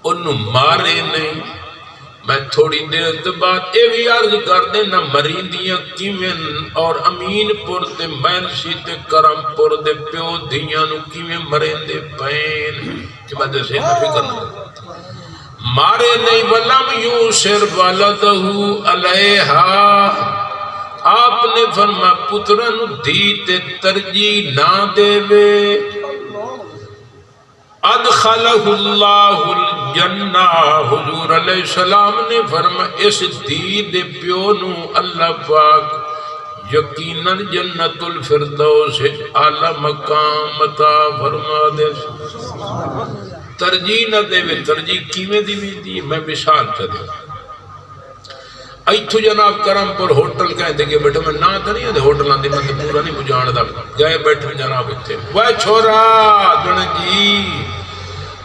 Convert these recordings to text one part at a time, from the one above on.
انہوں مارے نہیں. میں تھوڑی دیر تو بعد اے بھی عرض کر دینا مریندیاں کیویں اور امین پور دے مینسی تے کرم پور دے پیو دیاں نو کیویں مرندے پین کہ میں دے سے فکر نہ مارے نہیں. ولم یوسر والدہ علیہا آپ نے فرما پترن دیتے ترجیح نہ دے وے. ادخلہ اللہ الجنہ حضور علیہ السلام نے فرما اس دید پیو نو اللہ پاک یقیناً جنت الفردوس اعلی مقام عطا فرما دے. ترجیح نہ دے وے ترجیح کیویں دی میں مثال چا دے. ایتھو جناب کرم پر ہوٹل کہتے کہ بیٹھا میں نہ تھا نہیں ہے ہوٹل آن دی میں پورا نہیں مجھان دا گئے بیٹھے جناب اتھے وے چھوڑا جن جی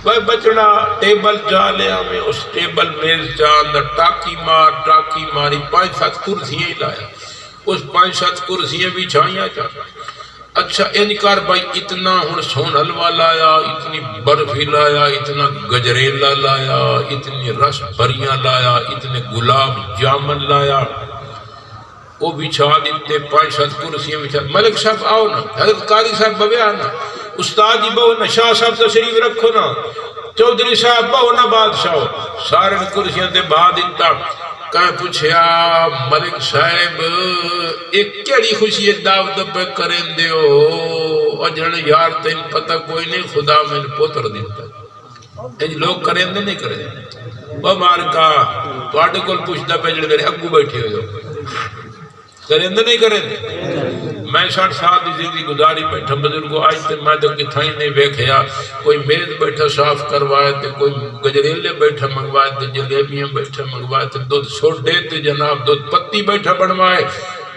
وے بچڑا ٹیبل چاہ لیا میں اس ٹیبل میز چاہ اندر ٹاکی ماری 5-7 کرسیاں ہی لایا اس 5-7 کرسیاں بھی چھائیاں چاہ. اچھا انکار بھائی اتنا ہن سون حلوہ لایا اتنی برفی لایا اتنا گجریلا لایا اتنی رس بریاں لایا اتنے گلاب جامن لایا وہ بچھا دیتے 5-7 کرسیاں بچھا. ملک صاحب آؤ نا حضرت قاضی صاحب بوے آنا استاد جی بہو نا شاہ صاحب تشریف رکھو نا چودھری صاحب بہو نا بادشاہ سارے کرسیاں دے بہا دیتا. کہیں پوچھیا ملک صاحب ایک کیڑی خوشی دعوت پہ کریں دے ہو اجن یار تین پتہ کوئی نہیں خدا میں پوتر دیتا ہے لوگ کریں دے نہیں کریں دے وہ مارکا تو آٹھے کل پوچھتا پہ جڑے میرے اگو بیٹھے ہو کریں دے نہیں کریں دے. میں 60 سال دی زندگی گزاری بیٹھا بزرگو آج تے میں تو کتھائیں نہیں بیکھیا کوئی میز بیٹھا صاف کروائے تے کوئی گجریلے بیٹھا منگوائے تے جلیبیاں بیٹھا منگوائے تے دودھ چھوڑ دے تے جناب دودھ پتی بیٹھا بنوائے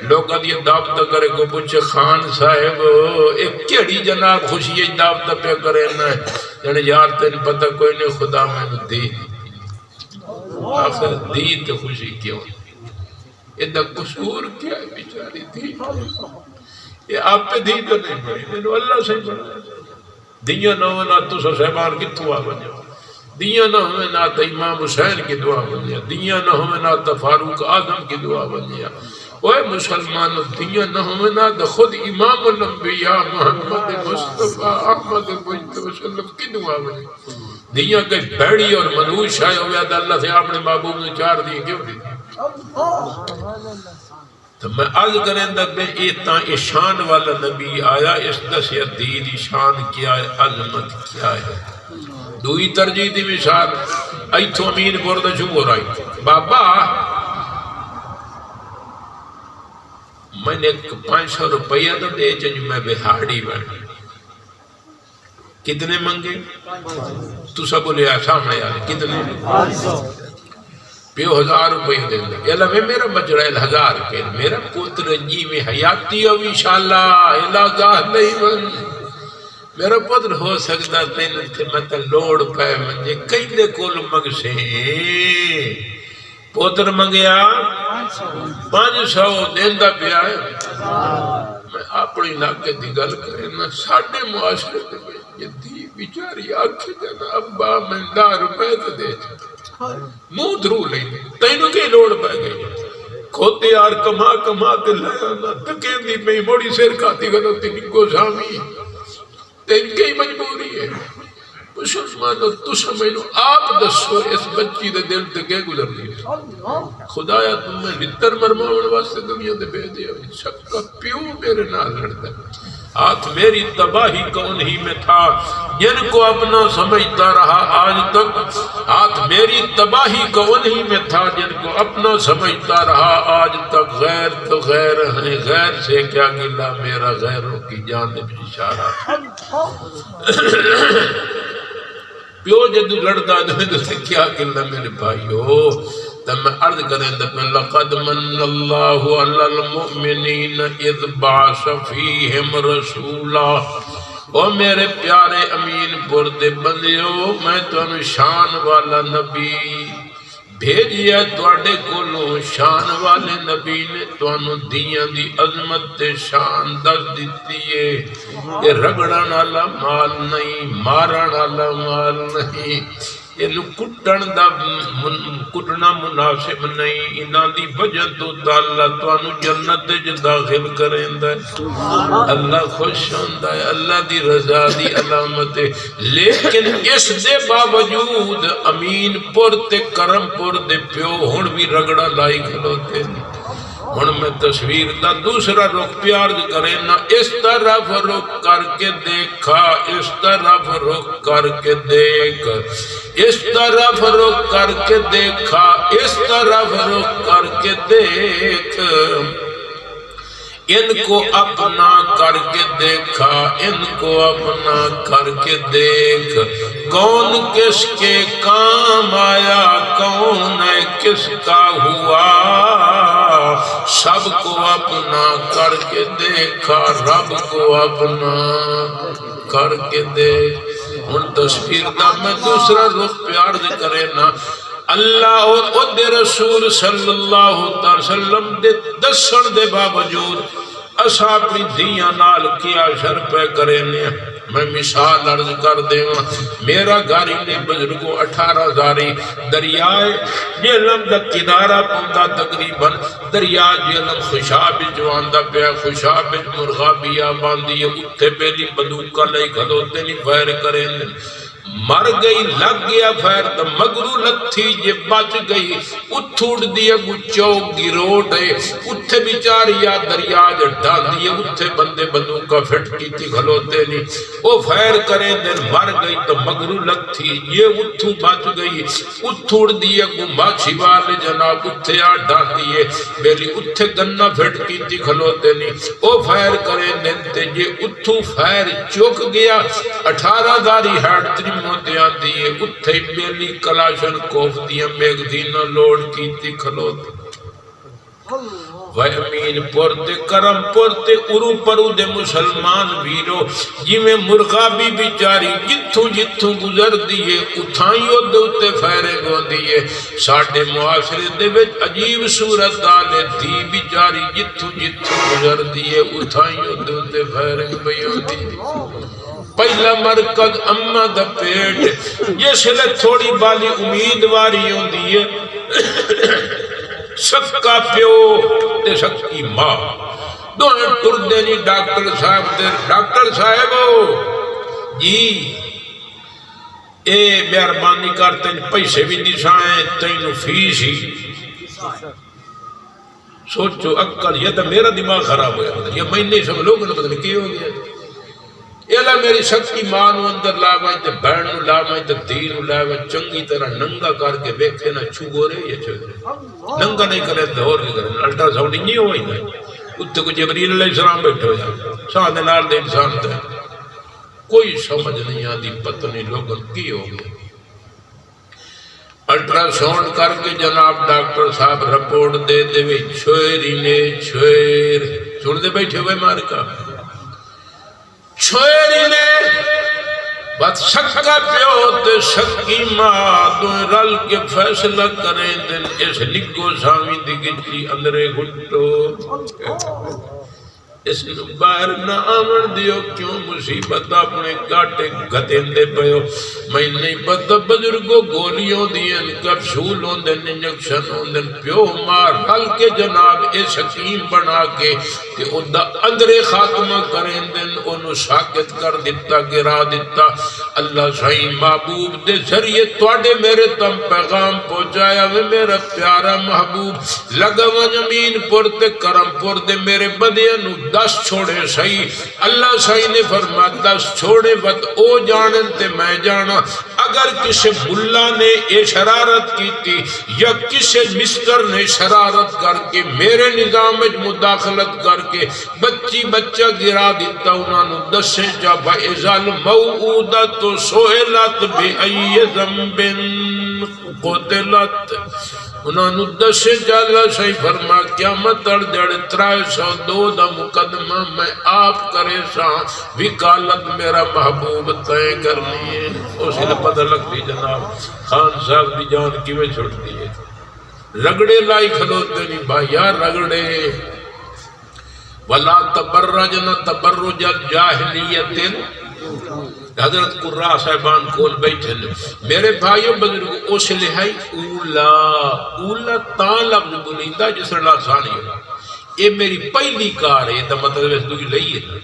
لوگا دیا دعوت کرے کو پوچھے خان صاحب ایک کیڑی جناب خوشی دعوت پہ کرے نا یعنی یار تین پتہ کوئی نہیں خدا میں دی آخر دی تے خوشی کیوں ادھا قصور کیا ہے بیچاری دی یہ آپ پہ دی تو نہیں پڑی میں اللہ سے پڑھا دیاں نہ ہونا تو صاحبان کی دعا بنیا دیاں نہ ہونا تو امام حسین کی دعا بنیا دیاں نہ ہونا تو فاروق اعظم کی دعا بنیا اوہ مسلمان دیاں نہ ہونا تو خود امام الانبیاء محمد مصطفیٰ احمد مجتبہ وسلم کی دعا بنیا. دیاں کہ بیڑی اور منوش آئے ہوئے اللہ سے آپ نے محبوب نے 4 دیئے کیوں دی تو میں عرض کریں دک میں ایتا شان والا نبی آیا اس دسیا دیدی شان کیا ہے عظمت کیا ہے. دوئی ترجیح دی مثال ایتھو امین پور شو ہو رہی بابا میں نے 500 روپیہ تو دے چاہیے میں بہاڑی بڑی کتنے منگے تو سب بولے سامنے آئے کتنے 1000 روپے دے دے اللہ میں میرا بچڑا 1000 روپے میرا پتر جی میں حیاتی ہو انشاءاللہ اللہ گاہ نہیں بن میرا پتر ہو سکتا تین تھے میں لوڑ پہ منجے کئی دے کول مگ سے پتر منگیا 500 دیندہ پیا ہے میں اپنی لاکے دی گل کرے نا ساڑھے معاشرے دے میں جدی بیچاری آکھے جانا ابا میں 10 روپے دے منہ درو لیں تینوں کے لوڑ پہ گئی کھوتے یار کما تے لیا تکیں دی میں موڑی سیر کھاتی گا تی نکو سامی تین کی مجبوری ہے مسلمانوں تو سمجھو آپ دسو اس بچی دے دل تے کیا گزر دی خدایا تمہیں نتر مرمون واسطے دنیا دے بے دیا سب کا پیو میرے نال لڑتا ہاتھ میری تباہی کون ہی میں تھا جن کو اپنا سمجھتا رہا آج تک ہاتھ میری تباہی کون ہی میں تھا جن کو اپنا سمجھتا رہا آج تک غیر تو غیر ہے غیر سے کیا گلا میرا غیروں کی جانب اشارہ پیو جدو لڑتا دے سے کیا گلا میرے بھائیو تب میں عرض کریں دب لقد من اللہ علی المؤمنین اذ بعث فیہم رسولا او میرے پیارے امین پردے بندیو میں تو شان والا نبی بھیجیا توڑے کولوں شان والے نبی نے تو انو دیاں دی عظمت تے شان دس دیتی ہے کہ رگڑن والا مال نہیں مارن والا مال نہیں یہ کٹنا مناسب نہیں، انہاں دی وجہ تو اللہ تانوں جنت وچ داخل کریندا ہے، اللہ خوش ہوندا ہے، اللہ دی رضا دی علامت ہے۔ لیکن اس دے باوجود امین پور تے کرم پور دے پیو ہن بھی رگڑا لائی کھلوتے ہیں۔ ہن میں تصویر دا دوسرا رخ پیار کرے نا، اس طرف رخ کر کے دیکھا، اس طرف رخ کر کے دیکھ، اس طرف رخ کر کے دیکھا، اس طرف رخ کر کے دیکھ، ان کو اپنا کر کے دیکھا، ان کو اپنا کر کے دیکھ، کون کس کے کام آیا، کون ہے کس کا ہوا، سب کو اپنا کر کے دیکھا، رب کو اپنا کر کے دیکھ۔ ہن تصویر دا میں دوسرا رخ پیار دے کرے نا، اللہ اور دے رسول صلی اللہ علیہ وسلم دے دسن دے باوجود اسا اپنی دھیاں نال کیا شر پہ کرے نے۔ میں مثال عرض کر دے ہوں، میرا گھر نے بزرگوں 18 زاری دریائے جہلم دا کنارہ پوندا، تقریباً دریا جہلم خوشاب جواندا پیا، خوشاب مرغا بیا باندھی، اتھے پہلی بندوقہ لئی کھلوتے نہیں فائر کریں، مر گئی لگ گیا پھر تو مگرو لتھی جے بچ گئی، اتھوڑ دیا گچو گروٹ ہے، اتھے بیچاری یا دریا جڑا دیئے، اتھے بندے بندوں کا فٹ کی تھی کھلوتے نہیں، وہ پھیر کریں دن مر گئی تو مگرو لتھی یہ اتھو بچ گئی، اتھوڑ دیا گمبا چھوالے جناب اتھے آڈا دیئے، بیلی اتھے گنہ فٹ کی تھی کھلوتے نہیں، وہ پھیر کریں دن تے یہ اتھو پھیر چوک گیا، 18 داری ہیڈ تری موتیاں دیئے، اتھے بیلی کلاشن کوف دیئے، میگزینہ لوڈ کی تھی کھلوتے۔ وہ امین پورتے کرم پورتے ارو پرو دے مسلمان ویرو، جی میں مرغا بھی بیچاری جتھوں جتھوں گزر دیئے، اتھائیوں دوتے فیرے گو دیئے، ساڑھے معاشرے دے وچ عجیب صورت آلے دی بیچاری جتھوں جتھوں گزر دیئے، اتھائیوں دوتے فیرے گو دیئے۔ پہلا مرکز اممہ دا پیٹ، جس لئے تھوڑی بالی امیدواری ہوں دیئے، سکا پیو تے سکی ماں دونوں ٹردے نہیں ڈاکٹر صاحب دے، ڈاکٹر صاحب ہو جی اے مہربانی کرتے پیسے بھی دیسائیں تینوں فیس ہی سوچو عقل، یہ تو میرا دماغ خراب ہویا، یہ میں نہیں سب لوگوں نے پتہ نہیں کیا ہو گیا، ایلا میری سکی ماں نو اندر لاوائیں تے بہن نو لاوائیں تے دین نو لاوائیں، چنگی طرح ننگا کر کے بیکھے نہ چھو رہے یہ چھو رہے، ننگا نہیں کرے تو اور نہیں کرے، الٹرا ساؤنڈ نہیں ہوئی نا، اتھے کو جبریل علیہ السلام بیٹھے ہو جائے، ساتھ نال دے انسان تھے، کوئی سمجھ نہیں آدھی پتہ نہیں لوگوں کی ہو گئے۔ الٹرا ساؤنڈ کر کے جناب ڈاکٹر صاحب رپورٹ دے دے وی چھوئری نے چھوئر سن دے بیٹھے ہوئے مارکا چھوئری نے بات شکا پیو تے شکی ماں دو رل کے فیصلہ کریں دن اس لکھو سامی دی گجی اندرے گھٹو اس نے باہر نہ آمن دیو کیوں مصیبت اپنے گاٹے گھتیں دے پیو، میں نہیں پتہ بزرگوں گولیوں دین کپسول ہوندن انجکشن ہوندن پیو مار رل کے جناب اس حکیم بنا کے کہ اندہ اندرے خاتمہ کریں دن انہوں ساکت کر دیتا گرا دیتا۔ اللہ صحیح محبوب دے ذریعے توڑے میرے تم پیغام پہنچایا وے میرا پیارا محبوب لگا وجمین پورتے کرم پورتے میرے بدینو 10 چھوڑے صحیح، اللہ صحیح نے فرما 10 چھوڑے بت او جانن تے میں جانا، اگر کسی ملا نے یہ شرارت کی تھی یا کسی مستر نے شرارت کر کے میرے نظام میں مداخلت کر کے بچی بچہ گرا دیتا انہوں نے دسے جا بائزال موعودت سوئلت بی ای ذنبن قتلت، انہوں نے دسے جا اللہ صحیح فرما قیامت اڑ 302 دا مقدمہ میں آپ کرے سا وکالت میرا محبوب طے کرنی ہے۔ اسی نے پتہ لگ دی جناب خان صاحب دی جان کی میں چھوڑ دیئے، رگڑے لائی کھلوتے نہیں بھائیا رگڑے، وَلَا تَبَرَّجْنَ تَبَرُّجَ الْجَاهِلِيَّةِ حضرت قرا صاحبان کول بیٹھے میرے بھائیو بزرگ اس لہائی اولا تاں لفظ بولیندا جس نے ثانی ہے یہ میری پہلی کار ہے دا مطلب اس دوی لئیے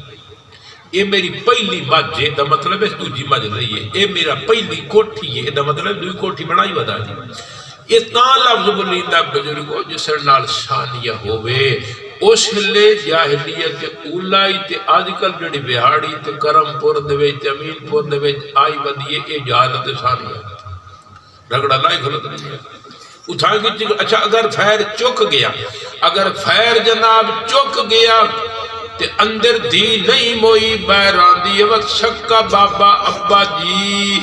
یہ میری پہلی مجھ ہے دا مطلب اس دوجی مجھ لئیے یہ میرا پہلی کوٹھی ہے دا مطلب دوی کوٹھی بنائی ودا جی یہ تاں لفظ بولیندا بزرگو جس نے ثانیہ ہوئے اس لے جاہلیت اولائی تے آج کل جڑی بہاڑی تے کرم پور دوے امین پور دوے آئی ودیے اے جہالت ثانیہ رگڑا لائی غلط نہیں ہے اٹھائیں گی اچھا اگر فیر چک گیا اگر فیر جناب چک گیا تے اندر دی نہیں موئی بیران دی وقت سکا بابا ابا جی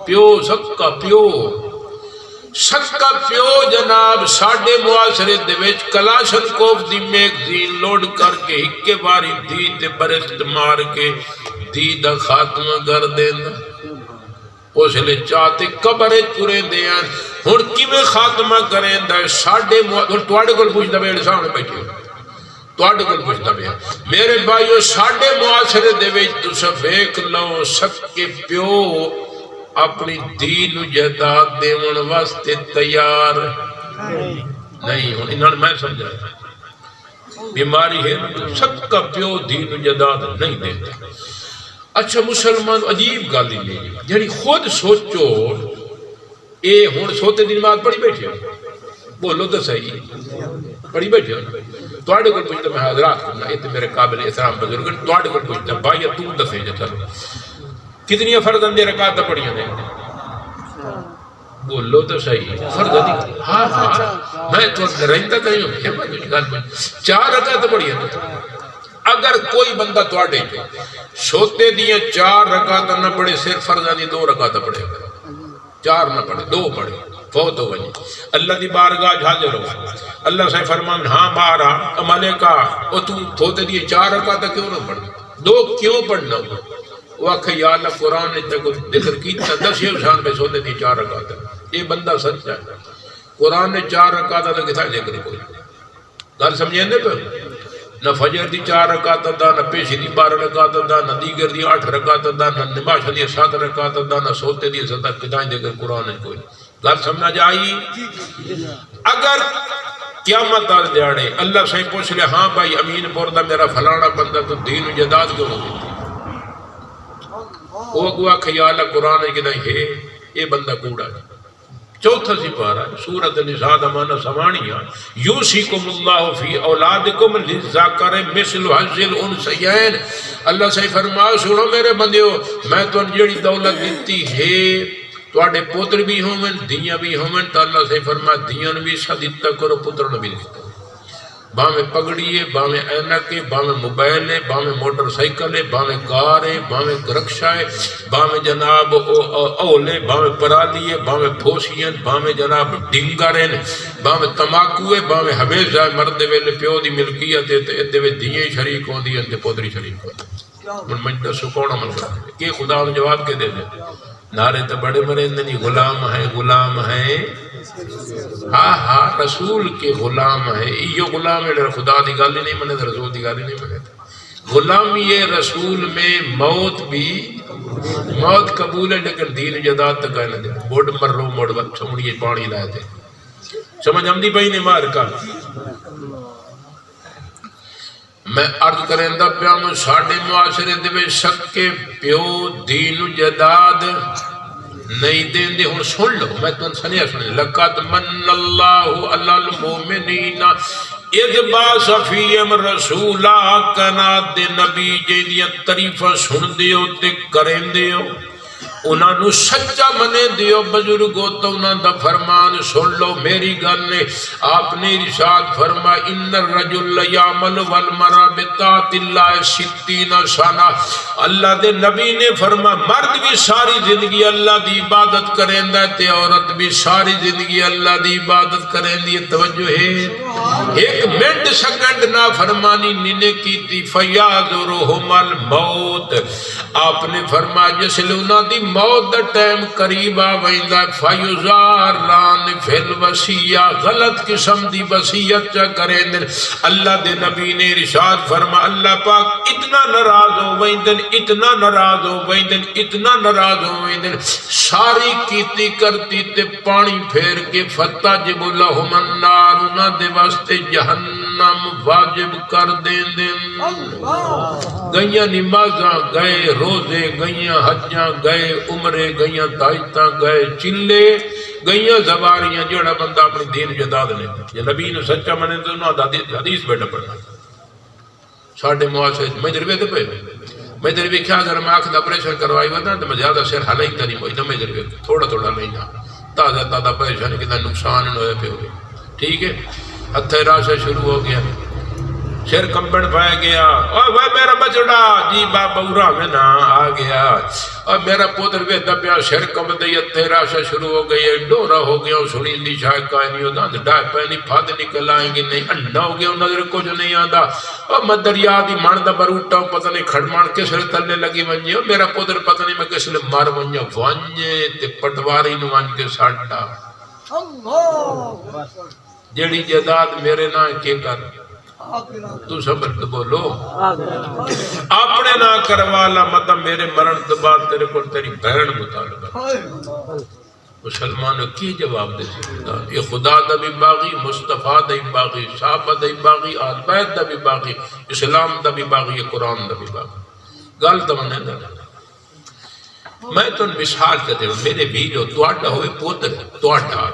پیو سکا پیو جناب ساڑھے معاشرے دیوچ کلاشن کوف دی میگزین لوڈ کر کے ہکے باری دی تے برست مار کے دی دا خاتمہ کر دینا اس لئے چاہتے قبرے چورے دیاں ہون کی میں خاتمہ کریں دا ساڑھے معاشرے توڑے کل پوچھتا بیٹھے سامنے بیٹھے توڑے کل پوچھتا بیٹھے میرے بھائیو ساڑھے معاشرے دیوچ تو سفیک لو سکے پیو اپنی دین جداد دیون واسطے تیار نہیں ہوں انہوں نے میں سمجھا بیماری ہے سب کا پیو دین جداد نہیں دیتا اچھا مسلمان عجیب گالی نہیں یعنی خود سوچو اے ہون سوتے دن بعد پڑھی بیٹھے ہو بولو تو صحیح پڑھی بیٹھے ہو توڑے کو پوچھتا میں حضرات کرنا یہ تو میرے قابل احترام بزرگ توڑے کو پوچھتا بھائی تو دسے جا چلو کتنی فرض اندے رکعت پڑھیاں نے بولو تو صحیح فرض اندے ہاں میں تو رہتا نہیں ہوں 4 رکعت پڑھیاں نے اگر کوئی بندہ توڑے جو سوتے دیئے 4 رکعت نہ پڑھے صرف فرض اندے 2 رکعت پڑھے 4 نہ پڑھے 2 پڑھے فوت ہو گئی اللہ دی بارگاہ حاضر ہو اللہ سے فرمان ہاں بارا ملکہ اور تو سوتے دیئے 4 رکعت کیوں نہ پڑھے 2 کیوں پڑھنا ہو وہ آکھے یا اللہ قرآن نے تک ذکر کیتا 10 شان پہ سوتے دی 4 رکعت یہ بندہ سچا ہے قرآن نے 4 رکعت تو کتا ذکر کوئی گل سمجھیں دے پر نہ فجر دی 4 رکعت دا نہ پیشی دی 12 رکعت دا نہ دیگر دی 8 رکعت دا نہ نماز دی 7 رکعت دا نہ سوتے دی 7 کتا ذکر قرآن نے کوئی گل سمجھنا جائی اگر قیامت آل دیاڑے اللہ سے پوچھ لے ہاں بھائی امین پوردہ میرا فلانا بندہ تو دین و جداد کیوں ہو دیتی وہ اگوا خیال قرآن ہے کہ نہیں ہے یہ بندہ کوڑا ہے چوتھا سپارہ سورۃ النساء امانہ سمانیہ یوصیکم اللہ فی اولادکم للذکر مثل حظ الانثیین اللہ سے فرمایا سنو میرے بندیو میں تو جڑی دولت دیتی ہے تواڈے پوتر بھی ہومن دیاں بھی ہومن تو اللہ سے فرمایا دیاں بھی صدقہ کرو پتر نبی دیتا باہمیں پگڑیے باہمیں اینکے باہمیں موبائلے باہمیں موٹر سائیکلے باہمیں کارے باہمیں رکشائے باہمیں جناب اولے باہمیں پرالیے باہمیں پھوسیاں باہمیں جناب ڈنگاریں باہمیں تماکوے باہمیں حویزہ مرد ویلے پیو دی ملکیت تے وے دیئے شریک ہوں دی انتے پودری شریک ہوں من منجدہ سکون عمل کرنے کہ خدا نے جواب کے دے دے نعرے تو بڑے مرے نہیں غلام ہیں ہاں رسول کے غلام ہے یہ غلام ہے خدا دی گالی نہیں منے رسول دی گالی نہیں منے غلامی ہے رسول میں موت قبول ہے لیکن دین جداد تک آئے دے بوڑ مر رو موڑ وقت سمڑیے پانی لائے دے سمجھ ہم دی بھائی نے مار کر میں عرض کریں دا پیامو ساڑھے معاشرے دے میں شک کے پیو دین جداد نہیں دین دے ہوں سن لو میں تو سنیا سنے لَقَدْ مَنَّ اللَّهُ عَلَى الْمُؤْمِنِينَ اِذْ بَعَثَ فِيهِمْ رَسُولًا کنات دے نبی جیدیاں تعریفاں سن دیو تے کریں دیو انہاں نو سچا منے دیو بزرگو تو انہاں دا فرمان سن لو میری گل نے آپ نے ارشاد فرما ان الرجل یعمل والمرا بطاعت اللہ 60 سنہ اللہ دے نبی نے فرما مرد بھی ساری زندگی اللہ دی عبادت کریں دا تے عورت بھی ساری زندگی اللہ دی عبادت کریں دی توجہ ہے ایک منٹ سیکنڈ نہ فرمانی نینے کی تی فیاضرہم الموت آپ نے فرما جس لے انہاں دی موت دا ٹائم قریب آ ویندا فیزاران فی الوصیہ غلط قسم دی وصیت چا کریں دن اللہ دے نبی نے ارشاد فرما اللہ پاک اتنا ناراض ہو ویندن اتنا ناراض ہو ویندن اتنا ناراض ہو ویندن ساری کیتی کرتی تے پانی پھیر کے فتجب لہم النار انہاں دے واسطے جہنم واجب کر دیں دن گئیاں نمازاں گئے روزے گئیاں حجاں گئے عمرے گئیاں دائتاں گئے چلے گئیاں زباریاں جوڑا بندہ اپنی دین جداد نے یہ نبی نے سچا منے تو انہاں حدیث بیٹھا پڑھنا ساڑھے معاشرے میں دروے دے پہ میں دروے کیا اگر میں آنکھ دا پریشن کروائی ہوتا تو میں زیادہ سر حلائی تاری ہوئی نا میں دروے تھوڑا تھوڑا نہیں نا تازہ پریشانی کتا نقصان ہوئے پہ ہوئے ٹھیک ہے ہتھے راشا شروع ہو گیا سر کمبڑ پائے گیا اور وہ میرا بچڑا جی بابا اورا میں نا آ گیا اور میرا پوتر بھی دبیا سر کمب دیا تیرا سا شروع ہو گئی ڈورا ہو گیا سنی دی شاید کائیں نہیں ہوتا ڈائے پہنی پھاد نکل آئیں گی نہیں انڈا ہو گیا نظر کچھ نہیں آتا اور میں دریا دی مان دا بروٹا ہوں پتہ نہیں کھڑمان کس لئے تلنے لگی ونجے اور میرا پوتر پتہ نہیں میں کس لئے مار ونجے وانجے تے پٹواری نو وانج کے ساٹا جڑی جداد میرے نا کے کر تو صبر تو بولو اپنے نہ کروالا مطلب میرے مرن تو بعد تیرے کو تیری بہن مطالبہ مسلمانوں کی جواب دے سکتا یہ خدا دا بھی باغی مصطفیٰ دا بھی باغی صحابہ دا بھی باغی آل بیت دا بھی باغی اسلام دا بھی باغی قرآن دا بھی باغی گل تو منے دا میں تو مثال کہتے ہوں میرے بیجو توڑا ہوئے پوتر توڑا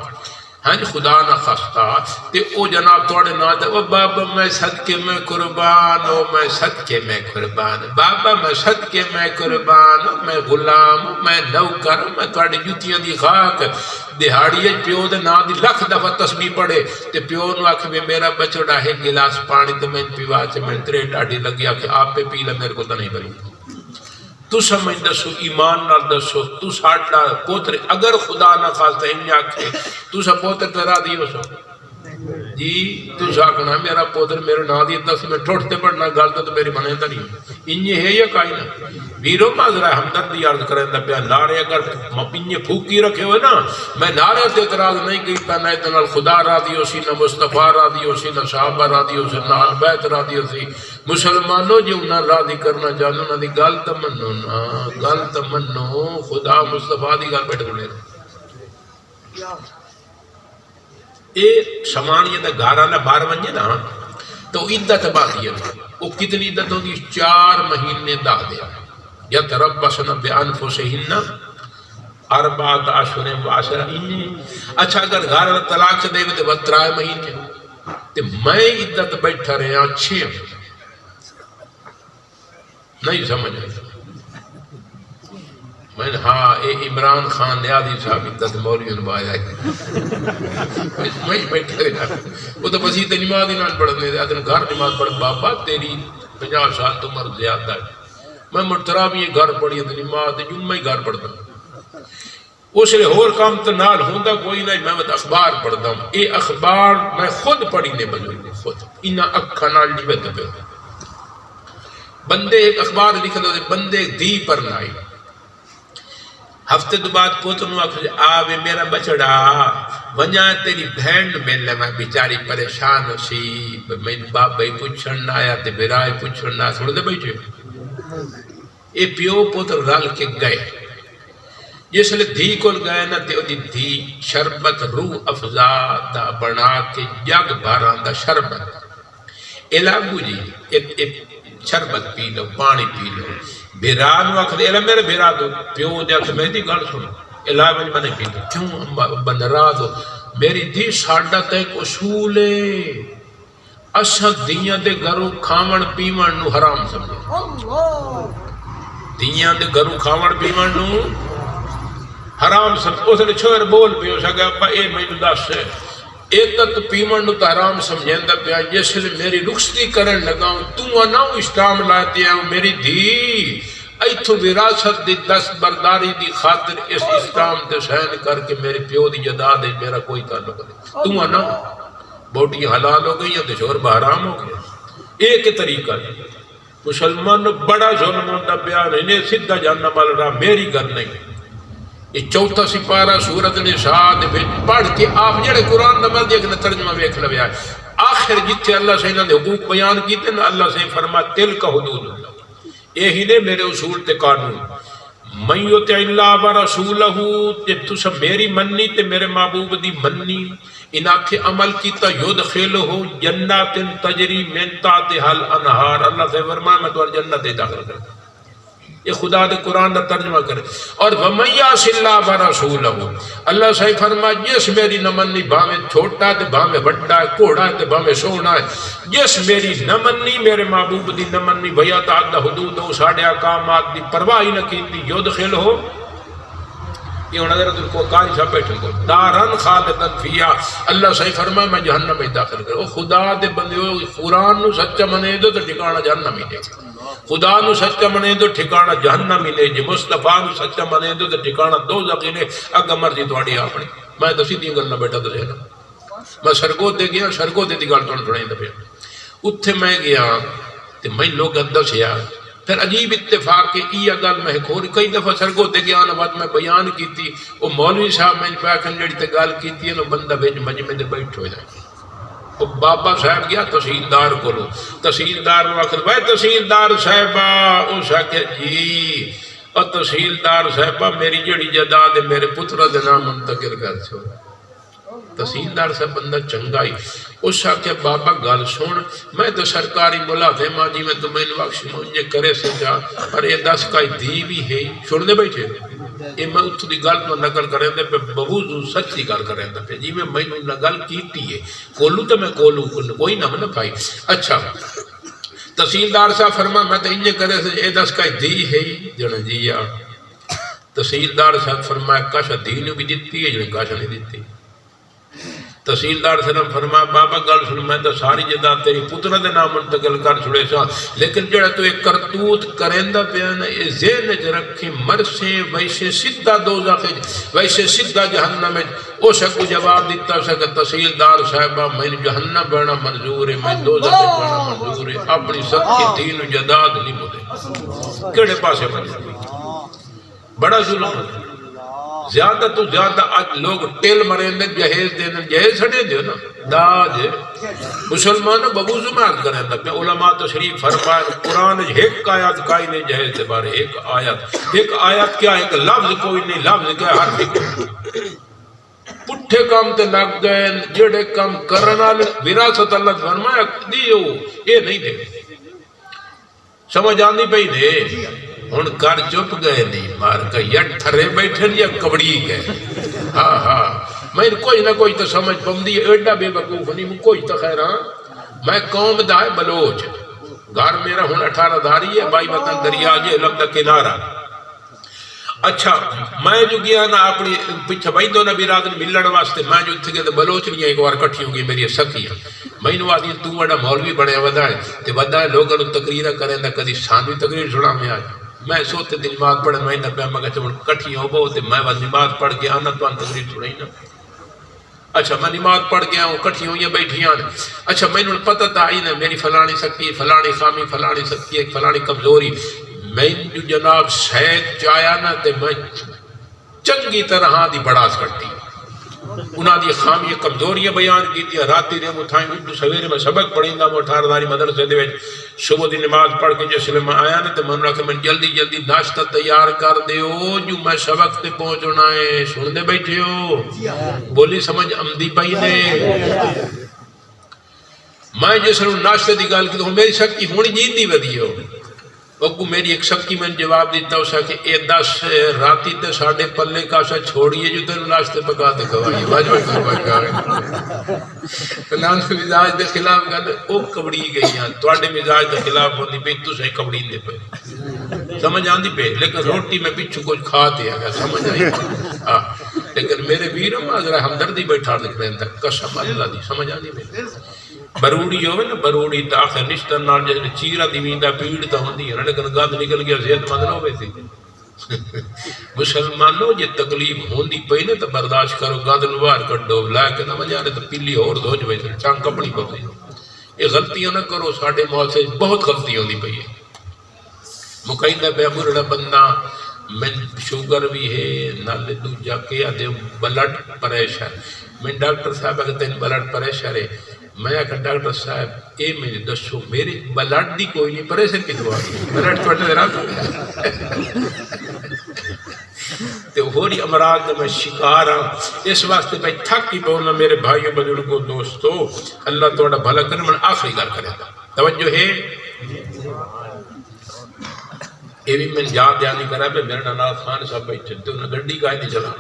ہاں جی خدا نہ خستہ تے او جناب توڑے نہ دے او بابا میں صدقے میں قربان او میں صدقے میں قربان بابا میں صدقے میں قربان میں غلام میں نوکر میں توڑے جوتیاں دی خاک دہاڑی پیو دے نا دی لکھ دفعہ تسبیح پڑھے تے پیو نو آکھ میں میرا بچڑا ہے گلاس پانی تے میں پیوا چے میں ترے ڈاڑی لگیا کہ آپ پہ پی لے میرے کو تو نہیں بری تو سمجھ دسو ایمان نہ دسو تو ساٹھا پوتر اگر خدا نہ خواستہ انہیں آکھے تو سا پوتر تیرا دیو سو جی تو ساکھنا میرا پوتر میرے نا دی دس میں ٹھوٹتے پڑھنا گالتا تو میری منہتا نہیں انہیں ہے یا کائی نا ویرو مازرہ ہمدردی عرض کریں دا پیا نارے اگر انہیں پھوکی رکھے ہوئے نا میں نارے تے اعتراض نہیں کیتا نہ اتنا خدا را دیو سی نہ مصطفیٰ را دیو سی نہ صحابہ را دیو سی نہ آل بیت را دیو سی مسلمانوں جو انہیں راضی کرنا جانو نہ دی گالت منو نا گالت منو خدا مصطفیٰ دی گال بیٹھ گلے اے سمانیہ دا گھارانہ بار ونجے نا تو عدت باقی ہے وہ کتنی عدت ہوگی 4 مہینے دا دیا یتربصن بانفسہن 4 اشہر و 10 اچھا اگر گھارانہ طلاق سے دے تو 13 مہینے تے میں عدت بیٹھا رہے ہیں 6 نہیں سمجھ آئی میں نے ہاں اے عمران خان نیادی صاحب عدت مولیوں نے بایا ہے میں بیٹھے رہا وہ تو بسیط نماز ہی نہ پڑھنے دے آدھن گھر نماز پڑھ بابا تیری 50 سال تو عمر زیادہ ہے میں مرترا بھی یہ گھر پڑھی ہے نماز جمعہ ہی گھر پڑھتا ہوں اس لئے اور کام تو نال ہوندہ کوئی نہیں میں اخبار پڑھتا ہوں اے اخبار میں خود پڑھی نے بجوئی خود انہا اکھا نال نہیں بیتا پہ بندے ایک اخبار لکھ دو بندے دی پر نائی ہفتے دو بعد پوتنو آوے میرا بچڑا ونجا تیری بہن ملنے میں بیچاری پریشان ہو سی میں باپ بھائی پوچھن آیا تے برائے پوچھن آیا تھوڑے دے بیٹھے اے پیو پوتر رل کے گئے جس لئے دھی کل گئے نا تے دی دھی شربت روح افزا دا بنا کے جگ بھاران دا شربت الابو جی شربت پی لو پانی پی لو بیران وقت ایلہ میرے بیران دو پیو دیا کہ میں دی گل سنو الہ میں نے پی لو کیوں بندرات ہو میری دی ساڑھا تیک اصول ہے اساں دیاں دے گھروں کھامن پیمن نو حرام سمجھے دیاں دے گھروں کھامن پیمن نو حرام سمجھے اس نے چھوڑ بول پیو سکا ابا اے میں نو دس ہے ایتت پیمن نو تحرام سمجھیں دا پیا جس لئے میری رخصتی کرن لگاؤں تو اناؤں اسلام لاتے ہیں میری دھی ایتھو وراثت دی دست برداری دی خاطر اس اسلام تے سہن کر کے میرے پیو دی جدا دے میرا کوئی تعلق نہیں تو اناؤں بوٹی حلال ہو گئی یا تو شور بحرام ہو گیا ایک طریقہ ہے مسلمان بڑا ظلم ہوتا پیا انہیں سدھا جاننا والا رہا میری گھر نہیں یہ چوتھا سپارہ سورت نساء دے وچ پڑھ کے آپ جڑے قرآن دا میں دیکھنا ترجمہ ویکھ لویا آخر جتھے اللہ سے انہاں دے حقوق بیان کیتے نا اللہ سے فرما تلک حدود اللہ یہی نے میرے اصول تے قانون من یطع اللہ ورسولہ تے تسا میری مننی تے میرے محبوب دی مننی انہاں تے عمل کیتا یدخلہ جنات تجری من تحتہا الانہار اللہ سے فرما میں تو جنت دے داخل کر یہ خدا دے قرآن دا ترجمہ کرے اور وَمَن يَعْصِ اللَّهَ وَرَسُولَهُ اللہ صحیح فرما جس میری نہ مننی بھاویں چھوٹا تے بھاویں بڑا ہے کوڑا ہے تے بھاویں سونا ہے جس میری نہ مننی میرے محبوب دی نہ مننی وَيَتَعَدَّ حُدُودَهُ ساڑے احکامات دی پرواہ نہ کیتی یدخلہ یہ ہونا حضرت قاری صاحب بیٹھے کو دارن خالدن فیہا اللہ صحیح فرما میں جہنم میں داخل کرے خدا دے بندے قرآن نو سچا منے دو تو ٹھکانہ جہنم ہی دے خدا نو سچا منے دو ٹھکانہ جہنم ہی لے جی مصطفیٰ نو سچا منے دو تو ٹھکانہ دوزخ ہی لے اگا مرضی تواڈی اپنی میں تو سیدھی گل نہ بیٹھا تو رہنا میں سرگود دے گیا سرگود دی گل تھوڑی سنائی دے اتھے میں گیا تے میں لوگ دسیا پھر عجیب اتفاق کہ یہ گل میں کھوری کئی دفعہ سرگود دے گیا نا بعد میں بیان کی تھی وہ مولوی صاحب میں پاکن جڑی تے گل کی تھی نو بندہ بیچ مجمع دے بیٹھ ہو جائے وہ بابا صاحب گیا تحصیلدار کو لو تحصیلدار وقت بھائی تحصیلدار صاحبہ اس آکے جی اور تحصیلدار صاحبہ میری جڑی جداد میرے پترہ دے نام منتقل کر چھو تحصیلدار صاحب بندہ چنگائی اس آکے بابا گل سن میں تو سرکاری ملازم ہاں جی میں تمہیں بخش مجھے کرے سکا اور یہ 10 کا دی بھی ہے چھوڑ دے بیٹھے یہ میں اتھو دی گل تو نقل کریں دے پہ بہت سچ دی گل کریں دے پہ جی میں گل کیتی ہے کولو تو میں کولو کوئی نہ میں پائی اچھا تحصیلدار صاحب فرما میں تو انجے کرے سے یہ 10 کا دی ہے جنہ جی یا تحصیلدار صاحب فرمایا کاشا دین بھی دیتی ہے جنہ کاشا نہیں دیتی تحصیلدار صاحب فرمایا بابا گل سن میں تو ساری جداد تیری پترہ دے نام منتقل کر چھڑے سا لیکن جڑا تو ایک کرتوت کرندہ پیانا یہ ذہن چ رکھے مرسے ویسے سدھا دوزخ ویسے سدھا جہنم او شکو جواب دیتا سکا تحصیلدار صاحبہ میں جہنم بڑھنا منظور ہے میں دوزخ بڑھنا منظور ہے اپنی سچی دین و جداد نہیں ملے کیڑے پاسے منظور بڑا ظلم ہے زیادہ تو زیادہ آج لوگ ٹیل مرین دے جہیز دینا جہیز سڑے دیو نا داج مسلمانوں ببوزو میں آج کریں تک علماء تشریف فرمائے قرآن ایک آیات کائی نہیں جہیز دے بارے ایک آیات کیا ایک لفظ کوئی نہیں لفظ کیا ہر بھی پٹھے کام تے لگ گئے جڑے کام کرنا وراثت اللہ فرمایا دیو یہ نہیں دے سمجھ آنی پہی دے ہن کر چپ گئے نہیں مار کا یا ٹھرے بیٹھے یا کبڑی گئے ہاں میں کوئی نہ کوئی تو سمجھ پمدی ایڈا بے وقوف نہیں کوئی تو خیر ہاں میں قوم دا ہے بلوچ گھر میرا ہن 18 دھاری ہے بائی وطن دریا جے لمدہ کنارہ اچھا میں جو گیا نا اپنی پچھا بھائی دو نبی رات ملن واسطے میں جو تھے کہ بلوچ نہیں ایک بار کٹھی ہوں گی میری سکیاں میں نو آدھی تو بڑا مولوی بڑے ودا ہے تے ودا ہے لوگوں نے تقریر کریں دا کدی سانوی تقریر سنا میں آج میں سوتے دن نماز پڑھے میں نہ پہ مگا چون کٹھی ہو بہت میں بس نماز پڑھ کے آنا تو تقریر سنائی نا اچھا میں نماز پڑھ گیا ہوں کٹھی ہوئی ہیں بیٹھی آنے اچھا میں نے پتہ تھا ہی نا میری فلانی سکتی فلانی خامی فلانی سکتی ایک فلانی کمزوری میں جو جناب شہد چایا نا تے میں چنگی طرح دی بڑاس کرتی انہاں دی خامی کمزوریاں بیان کی تھی راتی نے اٹھائیں اردو سویرے میں سبق پڑھیں گا 18 داری مدرسے دے صبح دی نماز پڑھ کے جس میں آیا نا تے من رکھے میں جلدی ناشتہ تیار کر دیو جو میں سبق تے پہنچنا ہے سن دے بیٹھے ہو بولی سمجھ امدی پئی نے میں جس نے ناشتہ دی گل کی تو میری سکتی ہونی جیت دی ودی ہو وقت میری ایک سکی میں جواب دیتا ہوں کہ اے 10 راتی تے ساڑھے پلے کاشا چھوڑیے جو تیرے ناشتے پکا دے کھوائی واجوہ کروائی کھوائی فلان مزاج دے خلاف گھر او کبڑی گئی ہیں توڑے مزاج دے خلاف ہوتی پہ تو صحیح کبڑی دے پہ سمجھ آن دی پہ لیکن روٹی میں پچھو کچھ کھاتے ہیں سمجھ آئی لیکن میرے ویرم اگر ہمدردی بیٹھا لکھ رہے ہیں قسم اللہ دی سمجھ آن دی پہ بروڑی ہوئے نا بروڑی تاخر نشتر نال جیسے چیرہ دیویندہ پیڑ تا ہوندی ہے لیکن گاد نکل گیا صحت مند نہ ہوئے تھی مسلمانوں یہ تکلیف ہوندی پئی نے تو برداشت کرو گاد نوار کر دو لیکن نہ مجھانے تو پلی اور دو جو بیٹھے چانگ کپڑی پڑھتے یہ غلطیاں نہ کرو ساڑھے موت سے بہت غلطی ہوندی پئی ہے مقیدہ بے مرڑا بندہ میں شوگر بھی ہے نال دوجا کے آدھے بلڈ پریشر میں ڈاکٹر صاحب اگر تین بلڈ پریشر ہے میں آخر ڈاکٹر صاحب اے میرے دسو میری بلڈ دی کوئی نہیں پریشر کی دعا بلڈ توڑنے دے رہا تو ہوری امراض میں شکار ہوں اس واسطے میں تھک ہی پہنا میرے بھائیوں بزرگوں دوستو اللہ توڑا بھلا کرنے میں آخری گل کرے گا توجہ ہے یہ بھی میں یاد دھیانی کرا پہ میرا نام خان صاحب بیٹھے تھے انہیں گڈی کا نہیں چلا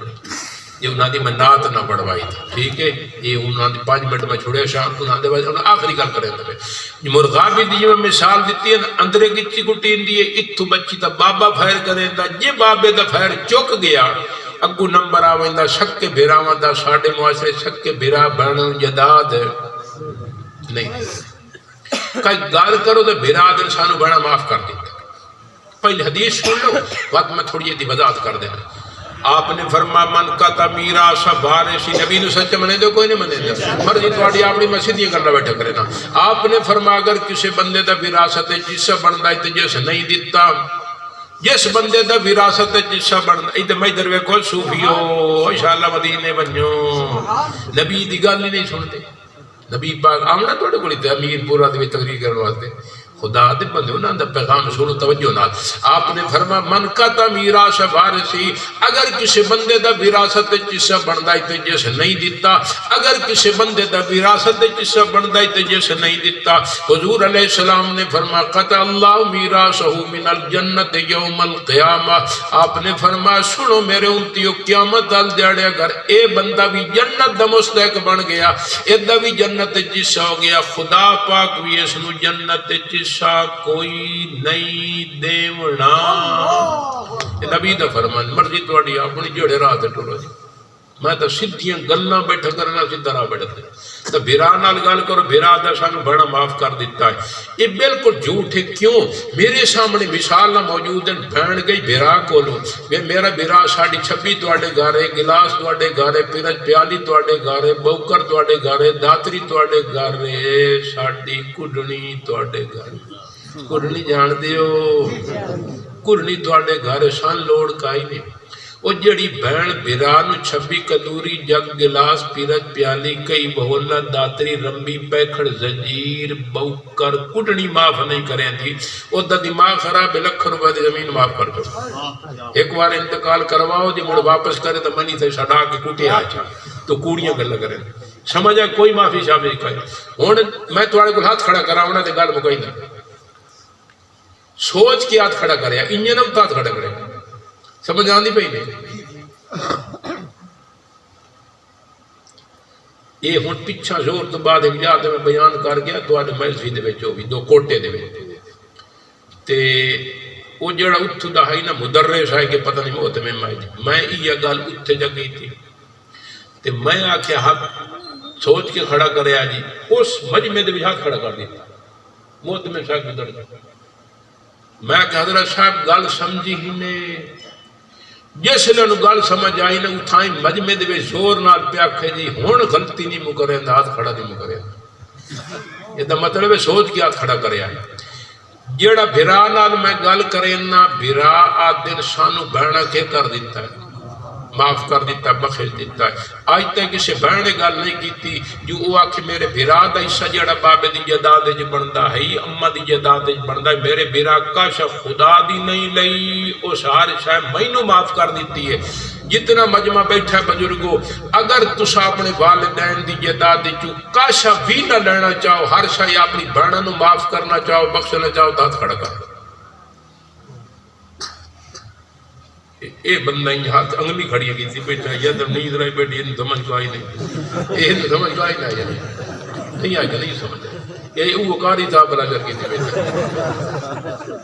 یہ انہوں نے میں نات نہ پڑھوائی تھی ٹھیک ہے یہ انہوں نے 5 منٹ میں چھوڑے شام کو انہوں نے آخری گل کرے تھے مرغا بھی دی میں مثال دیتی ہے اندرے گچی گٹی اندی ہے اتھو بچی تا بابا پھیر کرے تا یہ بابے دا پھیر چک گیا اگو نمبر آویں دا شک کے بھیراواں دا ساڑھے معاشرے شک کے بھیرا بڑھن جداد نہیں کئی گال کرو تو بھیرا دن سانو بڑھنا معاف کر دیتا پہلے حدیث سن لو وقت میں تھوڑی یہ دی وضاحت کر دینا آپ نے فرما من کا تمیرا سبارسی نبی نے سچ منے دو کوئی نہیں منے دو مرضی توڑی اپنی مسجد یہ کرنا بیٹھا کرے نا آپ نے فرما اگر کسی بندے دا وراثت جسا بندا ہے جس نہیں دیتا جس بندے دا وراثت جسا بندا ہے میں ادھر ویکھو صوفیو انشاءاللہ مدینے بنو نبی دی گل نہیں سنتے نبی پاک آمنا توڑے کوئی تے امیر پورا دے تقریر کرنے واسطے خدا دے بندے انہاں دا پیغام سنو توجہ نال آپ نے فرما من کا میراث وارثی اگر کسی بندے دا وراثت جسا بندا ہے جس نہیں دیتا اگر کسی بندے دا وراثت جسا بندا ہے جس نہیں دیتا حضور علیہ السلام نے فرما قطع اللہ میراثہ من الجنت یوم القیامہ آپ نے فرما سنو میرے امتیو قیامت ال دیڑے اگر اے بندہ بھی جنت دا مستحق بن گیا اے دا بھی جنت جسا ہو گیا خدا پاک بھی اس نو جنت جسا کوئی نہیں دیونا نبی دا فرمان مرضی توڑی اپنی جوڑے راہ تے ٹرو جی میں تو سدھیاں گلاں بیٹھا کرنا سدھا راہ بیٹھا تو بھیرا نال گل کرو بھیرا دا سانو بڑا معاف کر دیتا ہے یہ بالکل جھوٹ ہے کیوں میرے سامنے مثال موجود ہیں بہن گئی بھیرا کولو میرا بھیرا ساڑی 26 تواڈے گھارے گلاس تواڈے گھارے پیرج پیالی تواڈے گھارے بوکر تواڈے گھارے داتری تواڈے گھارے ساڑی کڈنی تواڈے گھارے کڈنی جان دیو کڈنی تواڈے گھارے سان لوڑ کائی نہیں وہ جڑی بہن بھرانو 26 کدوری جگ گلاس پیرج پیالی کئی بہولہ داتری رمبی پیکھڑ زنجیر بوکر کٹنی معاف نہیں کریں تھی وہ دا دماغ خراب لکھ روپے دی زمین معاف کر دو ایک بار انتقال کرواؤ جی مڑ واپس کرے تو منی سے شڑا کے کٹے آچا تو کوڑیاں گل کریں سمجھا کوئی معافی شامل کرے ہوں میں تھوڑے کو ہاتھ کھڑا کراؤں تے گل مکئی نہ سوچ کے ہاتھ کھڑا کرے انجن ہم ہاتھ کھڑا کرے سمجھ آندی پئی نہیں یہ ہن پچھا زور تو بعد ایک جات میں بیان کر گیا تو آج محضی دے وچ ہوئی 2 کوٹے دے وچ تے وہ جڑا اتھو دا ہے نا مدرس ہے کہ پتہ نہیں موت میں یہ گل اتھے جا گئی تھی تے میں آکھیا حق سوچ کے کھڑا کرے آجی اس مجمع دے وچ ہاتھ کھڑا کر دیتا موت میں شاک بدر جا میں کہ حضرت صاحب گل سمجھی ہی نے جس لئے انہوں گل سمجھ آئی نے اتھائیں مجمع دے زور نال پیا کھے جی ہون غلطی نہیں مکرے اندہ ہاتھ کھڑا نہیں مکرے یہ دا مطلب ہے سوچ کے ہاتھ کھڑا کرے آئی جیڑا بھرا نال میں گل کرے نا بھرا آدھر سانو بہنا کے کر دیتا ہے معاف کر دیتا ہے بخش دیتا ہے آج تک کسی بہنے گل نہیں کیتی جو وہ آکھے میرے بھرا دا حصہ جڑا بابے دی جداد جی بندا ہے اماں دی جداد جی بندا ہے میرے بھرا کاش خدا دی نہیں لئی اس ہر شے مینوں معاف کر دیتی ہے جتنا مجمع بیٹھا ہے بزرگو اگر تسا اپنے والدین دی جداد چو کاشا بھی نہ لینا چاہو ہر شے اپنی بہنوں نو معاف کرنا چاہو بخشنا چاہو تو ہاتھ کھڑا کر اے بندہ ہی ہاتھ انگلی کھڑی ہے کسی بیٹھا یا تو نہیں ادھر بیٹھی یہ سمجھ کو آئی نہیں یہ سمجھ کو آئی نہیں آئی نہیں سمجھ یہ وہ کاری تھا بلا کر کسی بیٹھا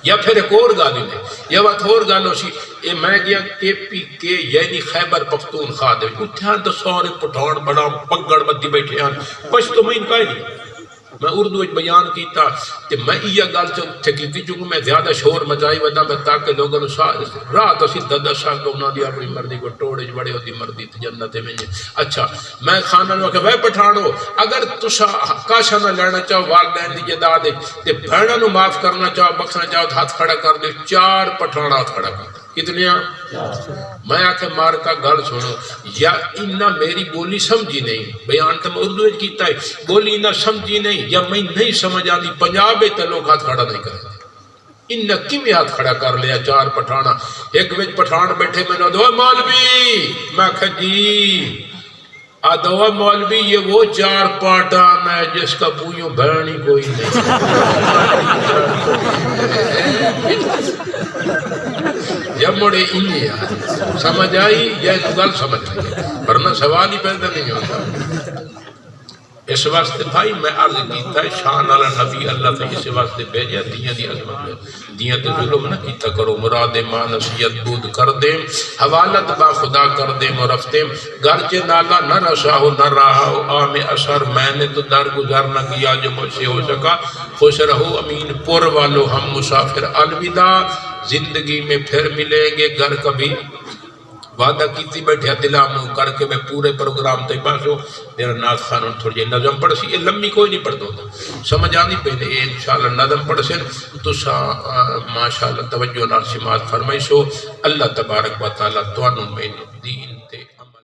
یا پھر ایک اور گالی نے یا بات اور گالو سی اے میں گیا کے پی کے یعنی خیبر پختونخوا دے اتھیاں تو سورے پٹھان بڑا پگڑ بدی بیٹھے ہیں پشتو میں ان کا ہی نہیں میں اردو ایک بیان کیتا کہ میں یہ گل سے کیتی چونکہ میں زیادہ شور مچائی ودا میں تاکہ لوگوں نے راہ تو سیدھا دسا کہ انہوں نے اپنی مردی کو ٹوڑے بڑے ہوتی مردی تھی جنت میں اچھا میں خانہ نے کہا وہ پٹھانو اگر تسا کاشا نہ لینا چاہو والدین دی جداد تے بہنوں نو معاف کرنا چاہو بخشنا چاہو ہاتھ کھڑا کر دے 4 پٹھان ہاتھ کھڑا کر کتنے میں آکھے مار کا گل سنو یا انہا میری بولی سمجھی نہیں، بیان تو میں اردو کیتا ہے، بولی انہا سمجھی نہیں یا میں نہیں سمجھ آتی پنجابے تے لوگ ہاتھ کھڑا نہیں کرتے، انہا کیوں ہاتھ کھڑا کر لیا چار پٹھانا، ایک وچ پٹھان بیٹھے میں نے دو مولوی، میں کہا جی آدھوا مولوی یہ وہ چار پاٹان ہے جس کا بوئیوں بہنی کوئی نہیں جب مڑے انہی آئی سمجھ آئی یہ گل سمجھ آئی ورنہ سوال ہی پیدا نہیں ہوتا۔ اس واسطے بھائی میں عرض کیتا ہے شان علی نبی اللہ سے اس واسطے بھیجا دیاں دی عظمت میں دیاں تے ظلم نہ کیتا کرو مراد ماں نصیحت بود کر دیں حوالت با خدا کر دیں اور رفتیں گرچہ نالا نہ رسا ہو نہ رہا ہو عام اثر میں نے تو در گزار نہ کیا جو مجھ سے ہو سکا خوش رہو امین پور والو ہم مسافر الوداع زندگی میں پھر ملیں گے گھر کبھی وعدہ کیتی بیٹھے دلامو کر کے میں پورے پروگرام تے پاسو میرا ناز خانون تھوڑی جی نظم پڑھ سی یہ لمبی کوئی نہیں پڑھ دو سمجھ آنی پہلے یہ انشاءاللہ نظم پڑھ سے تو ماشاءاللہ توجہ نال سماعت فرمائیسو اللہ تبارک و تعالیٰ توانوں میں دین